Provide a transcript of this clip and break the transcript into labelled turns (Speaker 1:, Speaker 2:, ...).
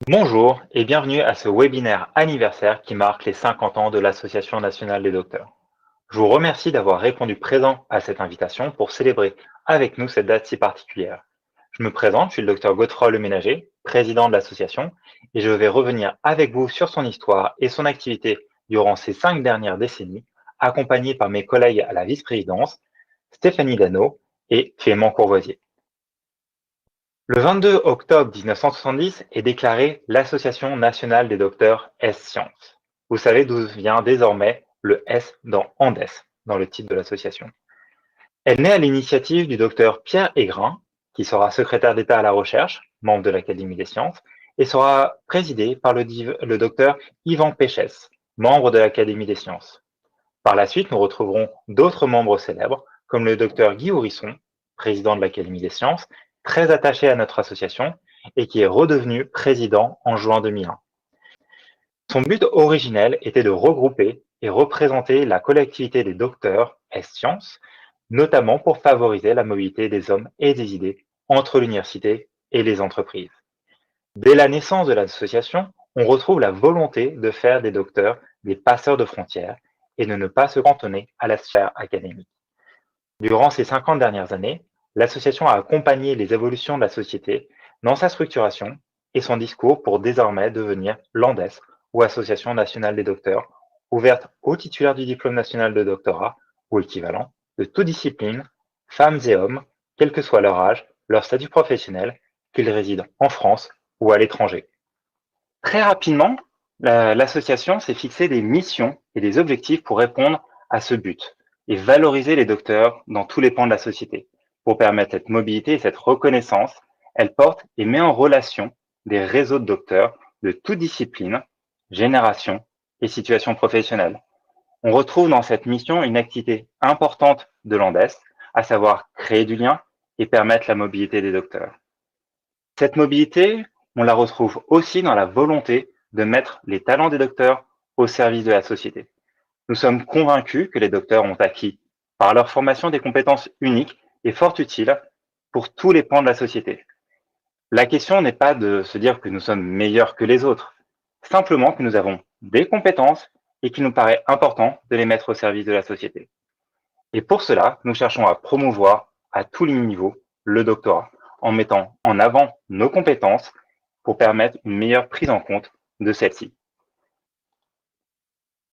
Speaker 1: Bonjour et bienvenue à ce webinaire anniversaire qui marque les 50 ans de l'Association nationale des docteurs. Je vous remercie d'avoir répondu présent à cette invitation pour célébrer avec nous cette date si particulière. Je me présente, je suis le docteur Godefroy Leménager, président de l'association, et je vais revenir avec vous sur son histoire et son activité durant ces 5 dernières décennies, accompagné par mes collègues à la vice-présidence, Stéphanie Dano et Clément Courvoisier. Le 22 octobre 1970 est déclarée l'Association nationale des docteurs S-Sciences. Vous savez d'où vient désormais le S dans Andes, dans le titre de l'association. Elle naît à l'initiative du docteur Pierre Aigrin, qui sera secrétaire d'État à la recherche, membre de l'Académie des sciences, et sera présidée par le docteur Yvan Péchès, membre de l'Académie des sciences. Par la suite, nous retrouverons d'autres membres célèbres, comme le docteur Guy Ourisson, président de l'Académie des sciences, très attaché à notre association et qui est redevenu président en juin 2001. Son but originel était de regrouper et représenter la collectivité des docteurs S-Sciences, notamment pour favoriser la mobilité des hommes et des idées entre l'université et les entreprises. Dès la naissance de l'association, on retrouve la volonté de faire des docteurs des passeurs de frontières et de ne pas se cantonner à la sphère académique. Durant ces 50 dernières années, l'association a accompagné les évolutions de la société dans sa structuration et son discours pour désormais devenir l'ANDES, ou Association nationale des docteurs, ouverte aux titulaires du diplôme national de doctorat ou équivalent, de toute discipline, femmes et hommes, quel que soit leur âge, leur statut professionnel, qu'ils résident en France ou à l'étranger. Très rapidement, l'association s'est fixé des missions et des objectifs pour répondre à ce but et valoriser les docteurs dans tous les pans de la société. Pour permettre cette mobilité et cette reconnaissance, elle porte et met en relation des réseaux de docteurs de toute discipline, génération et situation professionnelle. On retrouve dans cette mission une activité importante de l'ANDES, à savoir créer du lien et permettre la mobilité des docteurs. Cette mobilité, on la retrouve aussi dans la volonté de mettre les talents des docteurs au service de la société. Nous sommes convaincus que les docteurs ont acquis, par leur formation, des compétences uniques et fort utiles pour tous les pans de la société. La question n'est pas de se dire que nous sommes meilleurs que les autres, simplement que nous avons des compétences et qu'il nous paraît important de les mettre au service de la société. Et pour cela, nous cherchons à promouvoir à tous les niveaux le doctorat, en mettant en avant nos compétences pour permettre une meilleure prise en compte de celles-ci.